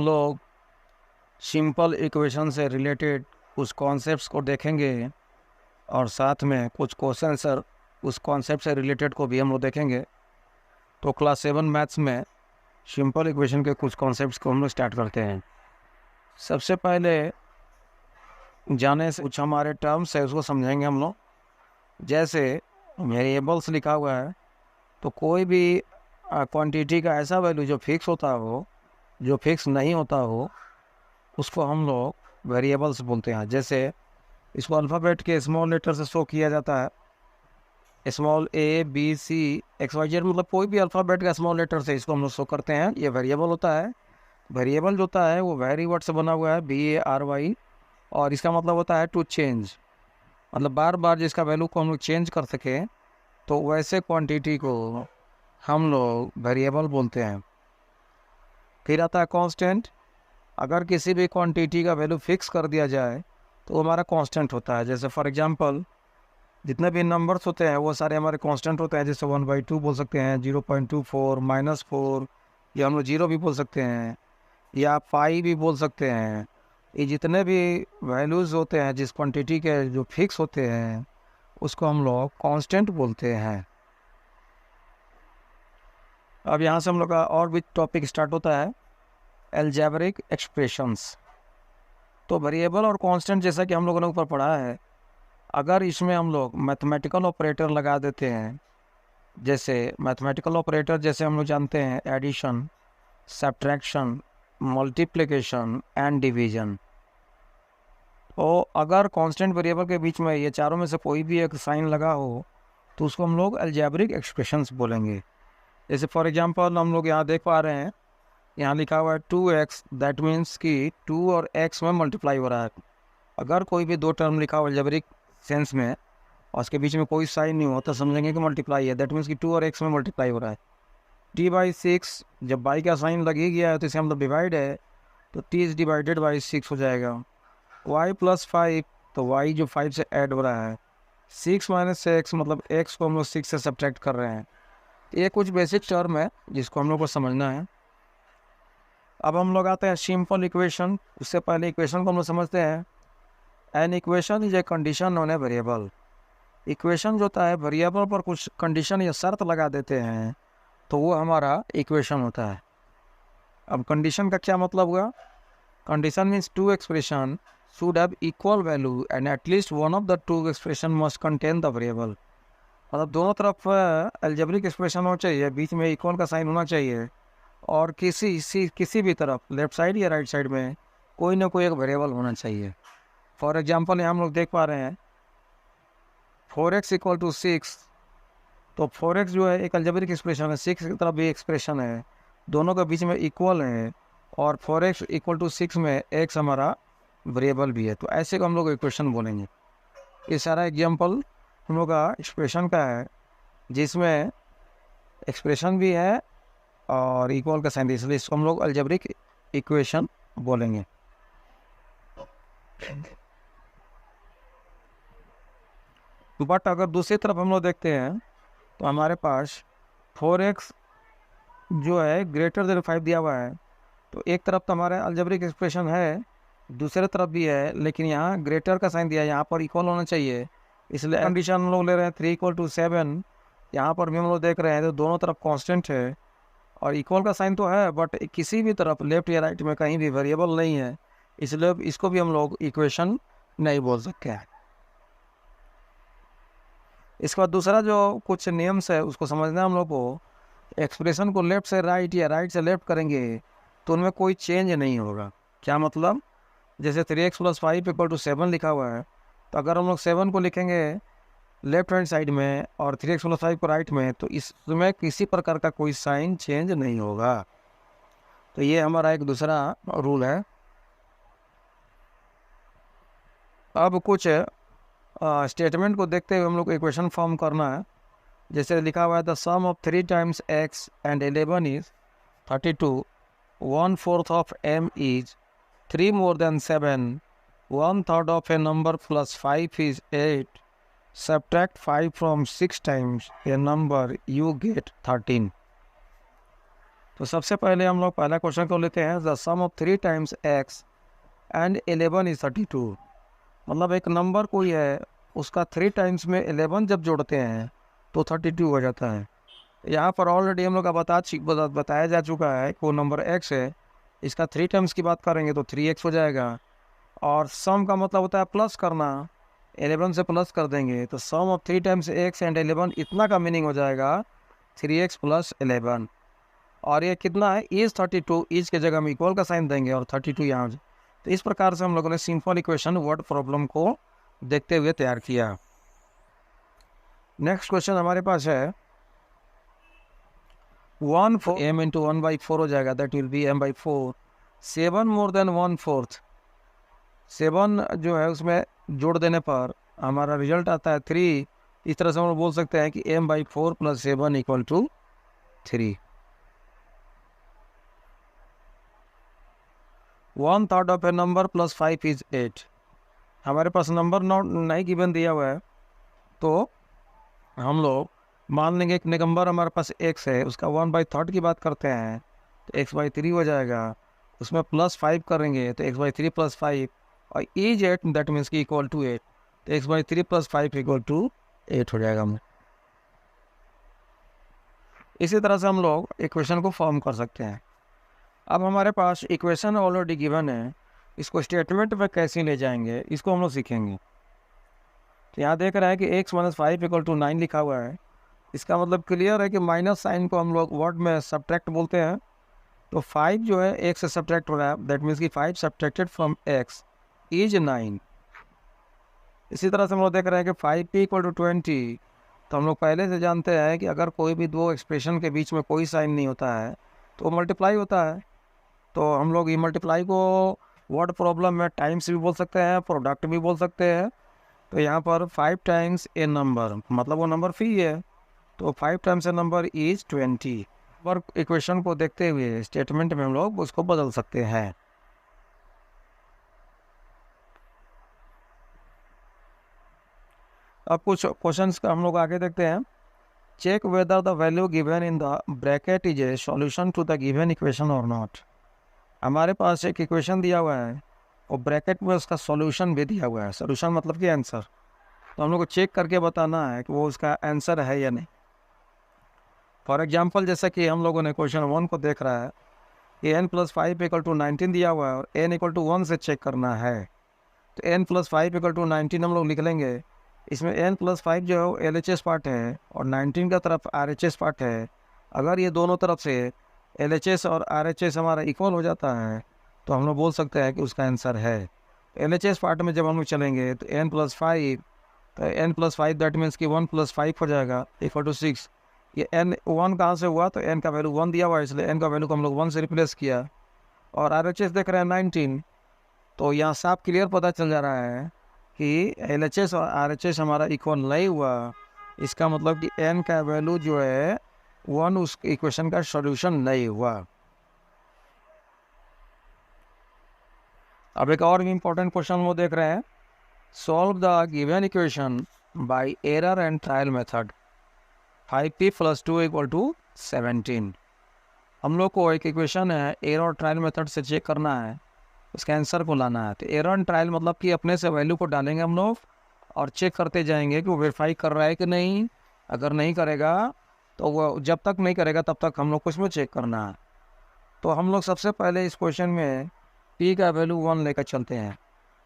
हम लोग simple equation से रिलेटेड कुछ कॉन्सेप्ट्स को देखेंगे और साथ में कुछ क्वेश्चन सर उस कॉन्सेप्ट से रिलेटेड को भी हम लोग देखेंगे। तो क्लास 7 मैथ्स में सिंपल इक्वेशन के कुछ कॉन्सेप्ट्स को हम लोग स्टार्ट करते हैं। सबसे पहले जाने से कुछ हमारे टर्म्स है उसको समझेंगे हम लोग। जैसे वेरिएबल्स लिखा हुआ है, तो कोई भी क्वांटिटी का ऐसा वैल्यू जो फिक्स होता हो, जो फिक्स नहीं होता हो, उसको हम लोग वेरिएबल्स बोलते हैं। जैसे इसको अल्फ़ाबेट के स्मॉल लेटर से शो किया जाता है, small a b c x y z, मतलब कोई भी अल्फ़ाबेट का स्मॉल लेटर से इसको हम लोग शो करते हैं। ये वेरिएबल होता है। वेरिएबल जो होता है वो वेरी वर्ड से बना हुआ है, VARY, और इसका मतलब होता है टू चेंज, मतलब बार बार जिसका वैल्यू को हम लोग चेंज कर सकें, तो वैसे क्वांटिटी को हम लोग वेरिएबल बोलते हैं। फिर आता है कांस्टेंट। अगर किसी भी क्वांटिटी का वैल्यू फिक्स कर दिया जाए तो वो हमारा कांस्टेंट होता है। जैसे फॉर एग्जांपल जितने भी नंबर्स होते हैं वो सारे हमारे कांस्टेंट होते हैं। जैसे 1/2 बोल सकते हैं, 0.24, -4, या हम लोग 0 भी बोल सकते हैं, या पाई भी बोल सकते हैं। ये जितने भी वैल्यूज़ होते हैं जिस क्वांटिटी के जो फिक्स होते हैं उसको हम लोग कांस्टेंट बोलते हैं। अब यहाँ से हम लोग का और भी टॉपिक स्टार्ट होता है, अलजेब्रिक एक्सप्रेशंस। तो वेरिएबल और कांस्टेंट जैसा कि हम लोगों ने ऊपर पढ़ा है, अगर इसमें हम लोग मैथमेटिकल ऑपरेटर लगा देते हैं, जैसे मैथमेटिकल ऑपरेटर जैसे हम लोग जानते हैं addition, subtraction, multiplication and division, तो अगर कांस्टेंट वेरिएबल के बीच में ये चारों में से कोई भी एक साइन लगा हो तो उसको हम लोग अलजेब्रिक एक्सप्रेशंस बोलेंगे। जैसे फॉर एग्जांपल हम लोग यहाँ देख पा रहे हैं, यहाँ लिखा हुआ है 2x, दैट मीन्स कि 2 और x में मल्टीप्लाई हो रहा है। अगर कोई भी दो टर्म लिखा हो अलजेब्रिक सेंस में और उसके बीच में कोई साइन नहीं हो तो समझेंगे कि मल्टीप्लाई है, दैट मीन्स कि 2 और x में मल्टीप्लाई हो रहा है। t/6, जब बाई का साइन लग ही गया है तो इसे मतलब डिवाइड है, तो t इज डिवाइडेड बाई 6 हो जाएगा। y+5, तो y जो 5 से ऐड हो रहा है, 6 - x, मतलब x को हम लोग 6 से सब्ट्रैक्ट कर रहे हैं। ये कुछ बेसिक टर्म है जिसको हम लोग को समझना है। अब हम लोग आते हैं सिंपल इक्वेशन। उससे पहले इक्वेशन को हम लोग समझते हैं। An equation is a condition on a variable. Equation जो होता है वेरिएबल पर कुछ कंडीशन या शर्त लगा देते हैं तो वो हमारा इक्वेशन होता है। अब कंडीशन का क्या मतलब हुआ? Condition means two expression should have equal value and at least one of the two expression must contain the variable। मतलब दोनों तरफ अलजेब्रिक एक्सप्रेशन होना चाहिए, बीच में इक्वल का साइन होना चाहिए, और किसी भी तरफ लेफ्ट साइड या राइट साइड में कोई ना कोई एक वेरिएबल होना चाहिए। फॉर एग्जांपल यहाँ हम लोग देख पा रहे हैं 4x = 6, तो 4x जो है एक अलजेब्रिक एक्सप्रेशन है, 6 की तरफ भी एक्सप्रेशन है, दोनों के बीच में इक्वल है, और 4x = 6 में x हमारा वेरिएबल भी है। तो ऐसे को हम लोग इक्वेशन बोलेंगे। ये सारा एग्जांपल हम लोग का एक्सप्रेशन का है जिसमें एक्सप्रेशन भी है और इक्वल का साइन, इसलिए इसको हम लोग अलजेब्रिक इक्वेशन बोलेंगे। बट अगर दूसरी तरफ हम लोग देखते हैं तो हमारे पास 4x जो है > 5 दिया हुआ है, तो एक तरफ तो हमारा अलजेब्रिक एक्सप्रेशन है, दूसरे तरफ भी है, लेकिन यहाँ ग्रेटर का साइन दिया है, यहाँ पर इक्वल होना चाहिए, इसलिए कंडीशन हम लोग ले रहे हैं 3 = 7। यहाँ पर भी हम लोग देख रहे हैं तो दोनों तरफ कांस्टेंट है और इक्वल का साइन तो है, बट किसी भी तरफ लेफ्ट या राइट में कहीं भी वेरिएबल नहीं है, इसलिए इसको भी हम लोग इक्वेशन नहीं बोल सकते हैं। इसके बाद दूसरा जो कुछ नियम्स है उसको समझना हम लोग को। एक्सप्रेशन को लेफ्ट से राइट या राइट से लेफ्ट करेंगे तो उनमें कोई चेंज नहीं होगा। क्या मतलब? जैसे 3x + 5 = 7 लिखा हुआ है, तो अगर हम लोग 7 को लिखेंगे लेफ्ट हैंड साइड में और 3x + 5 को राइट में, तो इसमें किसी प्रकार का कोई साइन चेंज नहीं होगा। तो ये हमारा एक दूसरा रूल है। अब कुछ स्टेटमेंट को देखते हुए हम लोग इक्वेशन फॉर्म करना है। जैसे लिखा हुआ है the sum of 3 × x and 11 is 32, 1/4 of m is 3 more than 7, 1/3 of a number plus 5 is 8, subtract 5 from 6 times a number, you get 13। तो सबसे पहले हम लोग पहला क्वेश्चन को लेते हैं, the sum of 3 times x and 11 is 32। मतलब एक नंबर कोई है, उसका 3 टाइम्स में 11 जब जोड़ते हैं तो 32 हो जाता है। यहाँ पर ऑलरेडी हम लोग का बताया जा चुका है कि वो नंबर x है, इसका 3 टाइम्स की बात करेंगे तो 3x हो जाएगा। और सम का मतलब होता है प्लस करना, 11 से प्लस कर देंगे तो सम ऑफ 3 टाइम्स x एंड 11, इतना का मीनिंग हो जाएगा 3x + 11। और ये कितना है, इज 32, इज के जगह में इक्वल का साइन देंगे और 32 यहाँ। तो इस प्रकार से हम लोगों ने सिंपल इक्वेशन वर्ड प्रॉब्लम को देखते हुए तैयार किया। नेक्स्ट क्वेश्चन हमारे पास है 1 4 m इंटू 1/4 हो जाएगा, that will be m/4। 7 more than 1/4, 7 जो है उसमें जोड़ देने पर हमारा रिजल्ट आता है 3। इस तरह से हम लोग बोल सकते हैं कि m/4 + 7 = 3। 1/3 of A number + 5 is 8। हमारे पास नंबर नहीं गिवन दिया हुआ है, तो हम लोग मान लेंगे एक नंबर हमारे पास x है, उसका 1/3 की बात करते हैं तो x/3 हो जाएगा। उसमें +5 करेंगे तो x/3 + 5, और इज 8, दैट मीन्स की इक्वल टू 8, तो x/3 + 5 = 8 हो जाएगा। हम इसी तरह से हम लोग इक्वेशन को फॉर्म कर सकते हैं। अब हमारे पास इक्वेशन ऑलरेडी गिवन है, इसको स्टेटमेंट में कैसे ले जाएंगे इसको हम लोग सीखेंगे। तो यहाँ देख रहे हैं कि x - 5 = 9 लिखा हुआ है। इसका मतलब क्लियर है कि माइनस साइन को हम लोग वर्ड में सब्ट्रैक्ट बोलते हैं। तो 5 जो है x से सब्ट्रैक्ट हो रहा है, दैट मीन्स कि 5 सब्ट्रैक्टेड फ्रॉम x इज 9। इसी तरह से हम लोग देख रहे हैं कि 5p = 20। तो हम लोग पहले से जानते हैं कि अगर कोई भी दो एक्सप्रेशन के बीच में कोई साइन नहीं होता है तो मल्टीप्लाई होता है। तो हम लोग ये मल्टीप्लाई को वर्ड प्रॉब्लम में टाइम्स भी बोल सकते हैं, प्रोडक्ट भी बोल सकते हैं। तो यहाँ पर 5 टाइम्स ए नंबर, मतलब वो नंबर फ्री है, तो 5 टाइम्स ए नंबर इज 20। और इक्वेशन को देखते हुए स्टेटमेंट में हम लोग उसको बदल सकते हैं। अब कुछ क्वेश्चंस का हम लोग आगे देखते हैं। Check whether the value given in the bracket is a solution to the given equation और नॉट। हमारे पास एक इक्वेशन दिया हुआ है और ब्रैकेट में उसका सॉल्यूशन भी दिया हुआ है। सॉल्यूशन मतलब कि आंसर। तो हम लोग को चेक करके बताना है कि वो उसका आंसर है या नहीं। फॉर एग्जांपल जैसा कि हम लोगों ने क्वेश्चन 1 को देख रहा है कि n + 5 = 19 दिया हुआ है और n = 1 से चेक करना है। तो n + 5 = 19 हम लोग लिख लेंगे। इसमें n + 5 जो है वो LHS पार्ट है और 19 का तरफ RHS पार्ट है। अगर ये दोनों तरफ से LHS और RHS हमारा इक्वल हो जाता है तो हम लोग बोल सकते हैं कि उसका आंसर है। LHS पार्ट में जब हम लोग चलेंगे तो n + 5, तो n + 5 दैट मीन्स कि 1 + 5 हो जाएगा = 6। ये n 1 कहाँ से हुआ, तो n का वैल्यू 1 दिया हुआ है, इसलिए n का वैल्यू को हम लोग 1 से रिप्लेस किया। और RHS देख रहे हैं 19, तो यहाँ साफ क्लियर पता चल जा रहा है कि LHS और RHS हमारा इक्वल नहीं हुआ। इसका मतलब कि n का वैल्यू जो है 1 उस इक्वेशन का सॉल्यूशन नहीं हुआ। अब एक और भी इम्पोर्टेंट क्वेश्चन वो देख रहे हैं, solve the given equation by error and trial method. 5p + 2 = 17। हम लोग को एक इक्वेशन है, एरर और ट्रायल मेथड से चेक करना है, उसका आंसर को लाना है। तो एरर एंड ट्रायल मतलब कि अपने से वैल्यू को डालेंगे हम लोग और चेक करते जाएंगे कि वो वेरीफाई कर रहा है कि नहीं। अगर नहीं करेगा तो वो जब तक नहीं करेगा तब तक हम लोग को इसमें चेक करना है। तो हम लोग सबसे पहले इस क्वेश्चन में p का वैल्यू 1 लेकर चलते हैं।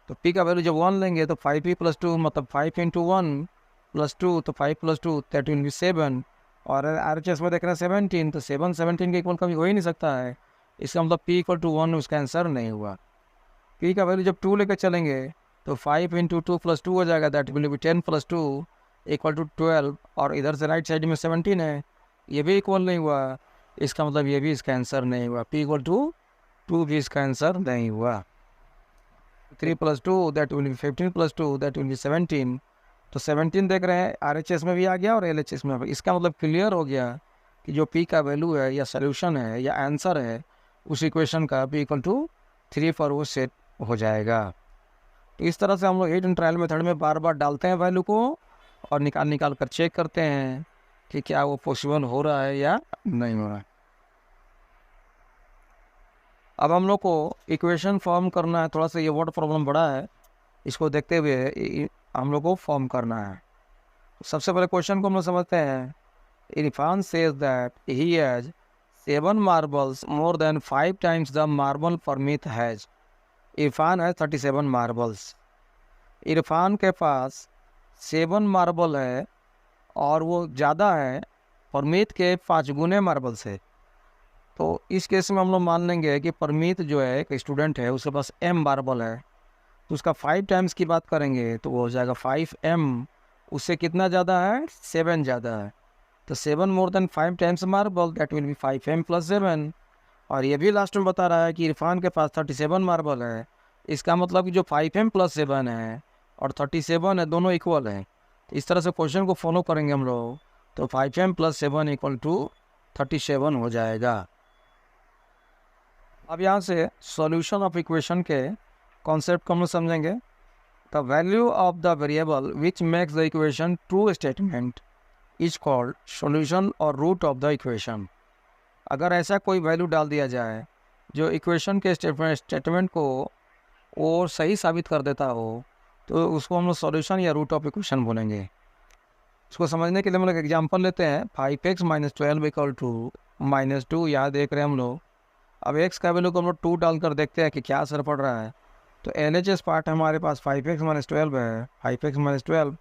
तो p का वैल्यू जब 1 लेंगे तो 5p + 2 मतलब 5 × 1 + 2, तो 5 + 2 दैट विल बी 7। और RHS में देख रहे हैं 17, तो 7 17 के इक्वल कभी हो ही नहीं सकता है। इसका मतलब p = 1 उसका आंसर नहीं हुआ। p का वैल्यू जब 2 लेकर चलेंगे तो 5 × 2 + 2 हो जाएगा, दैट विल बी 10 + 2 = 12। और इधर से राइट साइड में 17 है, ये भी इक्वल नहीं हुआ। इसका मतलब ये भी इसका आंसर नहीं हुआ। p = 2 भी इसका आंसर नहीं हुआ। 3 + 2 that will be 15 + 2 that will be 17। तो 17 देख रहे हैं RHS में भी आ गया और LHS में भी। इसका मतलब क्लियर हो गया कि जो p का वैल्यू है या सोल्यूशन है या आंसर है उस इक्वेशन का p = 3 पर वो सेट हो जाएगा। तो इस तरह से हम लोग हिट एंड ट्रायल मेथड में बार बार डालते हैं वैल्यू को और निकाल कर चेक करते हैं कि क्या वो पॉसिबल हो रहा है या नहीं हो रहा है। अब हम लोग को इक्वेशन फॉर्म करना है, थोड़ा सा ये वर्ड प्रॉब्लम बड़ा है, इसको देखते हुए हम लोग को फॉर्म करना है। सबसे पहले क्वेश्चन को हम लोग समझते हैं। Irfan says that he has 7 marbles more than 5 times the marble Parmeet has. Irfan है 37 मार्बल्स। इरफान के पास 7 मार्बल है और वो ज़्यादा है परमीत के 5 गुने मार्बल से। तो इस केस में हम लोग मान लेंगे कि परमीत जो है एक स्टूडेंट है, उसके पास m मार्बल है, तो उसका 5 टाइम्स की बात करेंगे तो वो हो जाएगा 5m। उससे कितना ज़्यादा है? 7 ज़्यादा है। तो 7 more than 5 times marble, that will be 5m + 7। और ये भी लास्ट में बता रहा है कि इरफान के पास 37 मार्बल है। इसका मतलब कि जो 5m + 7 है और 37 है, दोनों इक्वल हैं। तो इस तरह से क्वेश्चन को फॉलो करेंगे हम लोग, तो 5m + 7 = 37 हो जाएगा। अब यहाँ से सॉल्यूशन ऑफ इक्वेशन के कॉन्सेप्ट को हम लोग समझेंगे। The value of the variable which makes the equation true statement is called solution और रूट ऑफ द इक्वेशन। अगर ऐसा कोई वैल्यू डाल दिया जाए जो इक्वेशन के स्टेटमेंट को और सही साबित कर देता हो, तो उसको हम लोग सॉल्यूशन या रूट ऑफ इक्वेशन बोलेंगे। इसको समझने के लिए हम लोग एग्जाम्पल लेते हैं। 5x - 12 = -2। यहाँ देख रहे हैं हम लोग। अब x का वैल्यू को हम लोग 2 डालकर देखते हैं कि क्या असर पड़ रहा है। तो LHS पार्ट हमारे पास 5x - 12 है। 5x - 12,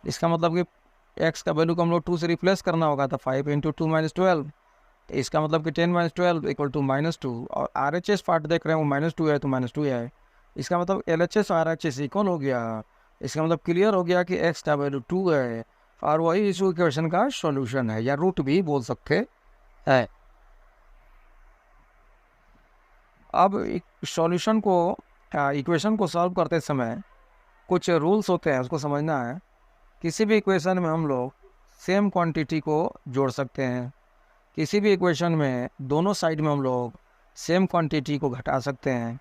इसका मतलब कि x का वैल्यू को हम लोग 2 से रिप्लेस करना होगा। तो 5 × 2 - 12, तो इसका मतलब कि 10 - 12 = -2। और RHS पार्ट देख रहे हैं वो -2 है, तो -2 है। इसका मतलब LHS और RHS इक्वल हो गया। इसका मतलब क्लियर हो गया कि x का वैल्यू 2 है और वही इस इक्वेशन का सॉल्यूशन है, या रूट भी बोल सकते हैं। अब सॉल्यूशन को इक्वेशन को सॉल्व करते समय कुछ रूल्स होते हैं, उसको समझना है। किसी भी इक्वेशन में हम लोग सेम क्वांटिटी को जोड़ सकते हैं। किसी भी इक्वेशन में दोनों साइड में हम लोग सेम क्वांटिटी को घटा सकते हैं।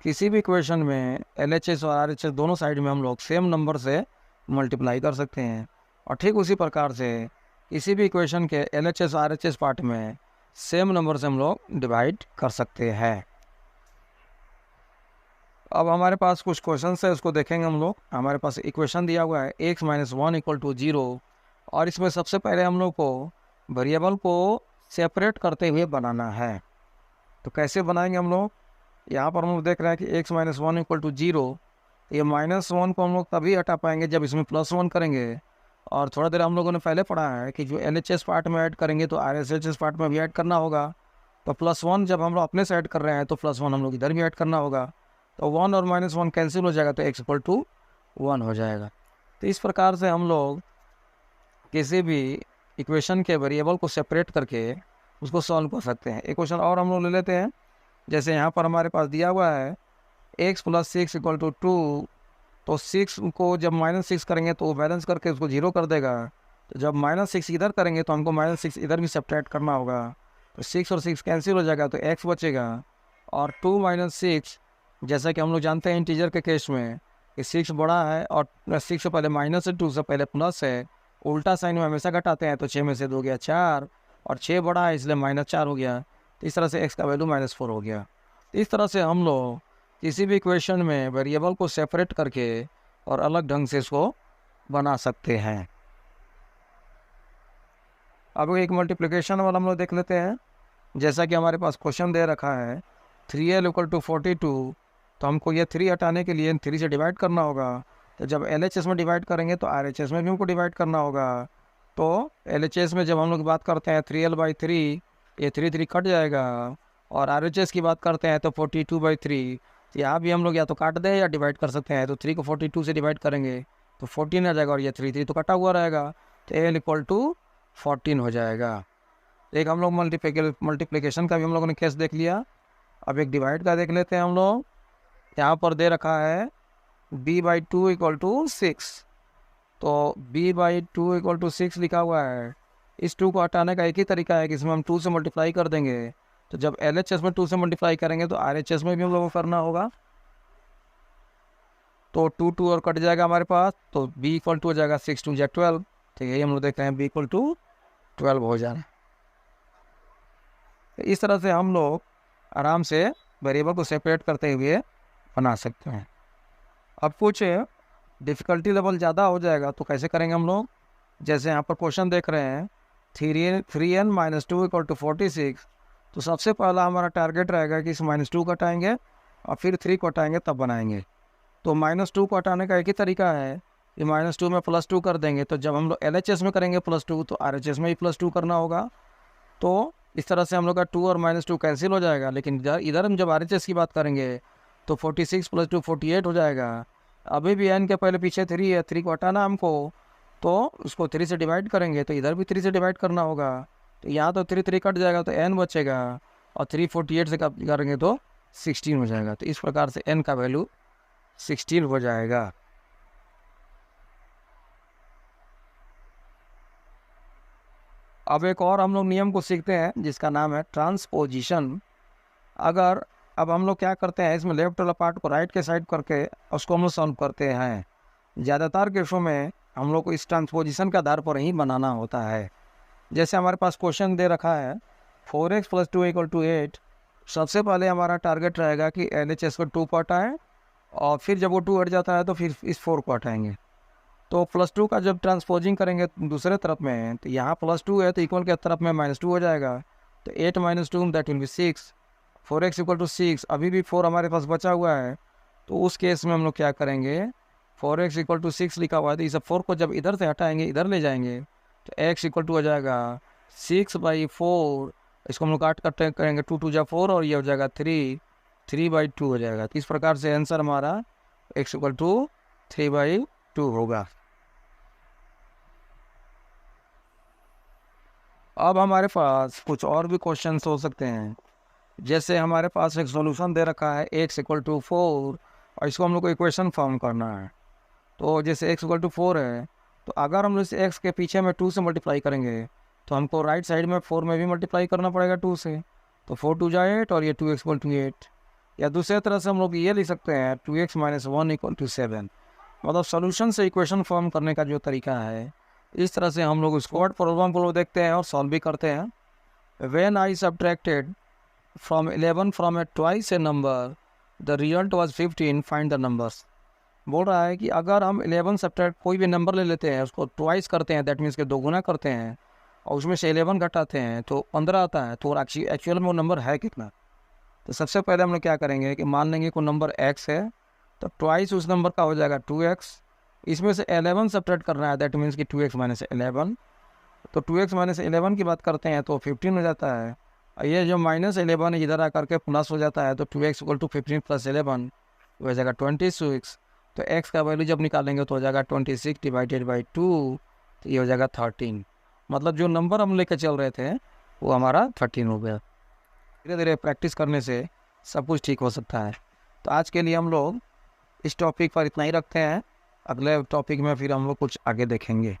किसी भी इक्वेशन में LHS और RHS दोनों साइड में हम लोग सेम नंबर से मल्टीप्लाई कर सकते हैं। और ठीक उसी प्रकार से किसी भी इक्वेशन के LHS और RHS पार्ट में सेम नंबर से हम लोग डिवाइड कर सकते हैं। अब हमारे पास कुछ क्वेश्चन है, उसको देखेंगे हम लोग। हमारे पास इक्वेशन दिया हुआ है x - 1 = 0, और इसमें सबसे पहले हम लोग को वेरिएबल को सेपरेट करते हुए बनाना है। तो कैसे बनाएंगे हम लोग? यहाँ पर हम लोग देख रहे हैं कि x - 1 = 0। ये -1 को हम लोग तभी हटा पाएंगे जब इसमें +1 करेंगे। और थोड़ा देर हम लोगों ने पहले पढ़ा है कि जो LHS पार्ट में ऐड करेंगे तो RHS पार्ट में भी ऐड करना होगा। तो +1 जब हम लोग अपने से ऐड कर रहे हैं तो +1 हम लोग इधर भी ऐड करना होगा। तो 1 और -1 कैंसिल हो जाएगा, तो x = 1 हो जाएगा। तो इस प्रकार से हम लोग किसी भी इक्वेशन के वेरिएबल को सेपरेट करके उसको सॉल्व कर सकते हैं। एक क्वेश्चन और हम लोग ले लेते हैं। जैसे यहाँ पर हमारे पास दिया हुआ है x + 6 = 2। तो 6 को जब -6 करेंगे तो वो बैलेंस करके उसको 0 कर देगा। तो जब -6 इधर करेंगे तो हमको -6 इधर भी सब्ट्रैक्ट करना होगा। तो 6 और 6 कैंसिल हो जाएगा, तो x बचेगा। और 2 - 6, जैसा कि हम लोग जानते हैं इंटीजर के केस में कि 6 बड़ा है और 6 से पहले माइनस है, 2 से पहले प्लस है। उल्टा साइन में हमेशा घटाते हैं, तो 6 में से 2 गया 4, और 6 बड़ा है इसलिए -4 हो गया। तो इस तरह से x का वैल्यू -4 हो गया। तो इस तरह से हम लोग किसी भी इक्वेशन में वेरिएबल को सेपरेट करके और अलग ढंग से इसको बना सकते हैं। अब एक मल्टीप्लिकेशन वाला हम लोग देख लेते हैं। जैसा कि हमारे पास क्वेश्चन दे रखा है 3l = 42, तो हमको ये 3 हटाने के लिए 3 से डिवाइड करना होगा। तो जब LHS में डिवाइड करेंगे तो RHS में भी हमको डिवाइड करना होगा। तो LHS में जब हम लोग बात करते हैं 3l/3, ये 3 कट जाएगा। और RHS की बात करते हैं तो 42/3, तो यहाँ भी हम लोग या तो काट दें या डिवाइड कर सकते हैं। तो 3 को 42 से डिवाइड करेंगे तो 14 आ जाएगा, और ये 3 तो कटा हुआ रहेगा, तो l = 14 हो जाएगा। एक हम लोग मल्टीप्लिकेशन का भी हम लोगों ने केस देख लिया। अब एक डिवाइड का देख लेते हैं हम लोग। यहाँ पर दे रखा है b/2 = 6, तो b/2 = 6 लिखा हुआ है। इस 2 को हटाने का एक ही तरीका है कि इसमें हम 2 से मल्टीप्लाई कर देंगे। तो जब LHS में 2 से मल्टीप्लाई करेंगे तो RHS में भी हम लोगों को करना होगा। तो 2 और कट जाएगा हमारे पास, तो b = हो जाएगा 6 × 2 = 12। तो यही हम लोग देख रहे हैं b = 12 हो जाना। इस तरह से हम लोग आराम से वेरिएबल को सेपरेट करते हुए बना सकते हैं। अब कुछ डिफ़िकल्टी लेवल ज़्यादा हो जाएगा तो कैसे करेंगे हम लोग, जैसे यहाँ पर क्वेश्चन देख रहे हैं 3n - 2 = 46। तो सबसे पहला हमारा टारगेट रहेगा कि इस -2 को हटाएंगे और फिर 3 को हटाएंगे तब बनाएंगे। तो -2 को हटाने का एक ही तरीका है, ये -2 में +2 कर देंगे। तो जब हम लोग LHS में करेंगे +2 तो RHS में भी +2 करना होगा। तो इस तरह से हम लोग का 2 और -2 कैंसिल हो जाएगा। लेकिन इधर हम जब RHS की बात करेंगे तो 46 + 2 48 हो जाएगा। अभी भी n के पहले पीछे 3 है, 3 को हटाना हमको, तो उसको 3 से डिवाइड करेंगे तो इधर भी 3 से डिवाइड करना होगा। तो यहाँ तो 3 कट जाएगा तो n बचेगा और 3 48 से करेंगे तो 16 हो जाएगा। तो इस प्रकार से n का वैल्यू 16 हो जाएगा। अब एक और हम लोग नियम को सीखते हैं जिसका नाम है ट्रांसपोजिशन। अगर अब हम लोग क्या करते हैं, इसमें लेफ्ट वाला पार्ट को राइट के साइड करके उसको हम लोग सॉल्व करते हैं। ज़्यादातर केसों में हम लोग को इस ट्रांसपोजिशन के आधार पर ही बनाना होता है। जैसे हमारे पास क्वेश्चन दे रखा है 4x + 2 = 8। सबसे पहले हमारा टारगेट रहेगा कि LHS को 2 को हटाएँ और फिर जब वो 2 हट जाता है तो फिर इस 4 को हटाएँगे। तो +2 का जब ट्रांसपोजिंग करेंगे दूसरे तरफ में, तो यहाँ +2 है तो इक्वल के तरफ में -2 हो जाएगा। तो 8 - 2 दैट विल बी 6। 4x = 6। अभी भी 4 हमारे पास बचा हुआ है। तो उस केस में हम लोग क्या करेंगे, 4x = 6 लिखा हुआ है तो इस 4 को जब इधर से हटाएंगे इधर ले जाएंगे तो x = हो जाएगा 6/4। इसको हम लोग काट करेंगे, 2 2 जा 4 और ये हो जाएगा 3/2 हो जाएगा। तो इस प्रकार से आंसर हमारा x = 3/2 होगा। अब हमारे पास कुछ और भी क्वेश्चंस हो सकते हैं। जैसे हमारे पास एक सॉल्यूशन दे रखा है x = 4 और इसको हम लोग को इक्वेशन फॉर्म करना है। तो जैसे x = 4 है तो अगर हम इस x के पीछे में 2 से मल्टीप्लाई करेंगे तो हमको राइट साइड में 4 में भी मल्टीप्लाई करना पड़ेगा 2 से। तो 4 2 जा 8 और ये 2x = 8। या दूसरे तरह से हम लोग ये लिख सकते हैं 2x - 1 = 7। मतलब सॉल्यूशन से इक्वेशन फॉर्म करने का जो तरीका है, इस तरह से हम लोग स्क्वाड प्रॉब्लम को देखते हैं और सॉल्व भी करते हैं। When I subtracted from 11 from a twice a number the result was 15 find the numbers। बोल रहा है कि अगर हम 11 सब्ट्रैक्ट कोई भी नंबर ले लेते हैं उसको ट्वाइस करते हैं, दैट मीन्स के 2 गुना करते हैं और उसमें से 11 घटाते हैं तो 15 आता है। तो एक्चुअल में वो नंबर है कितना। तो सबसे पहले हम लोग क्या करेंगे कि मान लेंगे कोई नंबर x है तो ट्वाइस उस नंबर का हो जाएगा 2x। इसमें से 11 सब्ट्रैक्ट करना है, दैट मीन्स कि 2x - 11। तो 2x - 11 की बात करते हैं तो 15 हो जाता है। ये जो -11 इधर आकर के प्लस हो जाता है तो 2x = 15 + 11 हो जाएगा 26। तो x का वैल्यू जब निकालेंगे तो हो जाएगा 26 / 2, तो ये हो जाएगा 13। मतलब जो नंबर हम लेकर चल रहे थे वो हमारा 13 हो गया। धीरे धीरे प्रैक्टिस करने से सब कुछ ठीक हो सकता है। तो आज के लिए हम लोग इस टॉपिक पर इतना ही रखते हैं। अगले टॉपिक में फिर हम लोग कुछ आगे देखेंगे।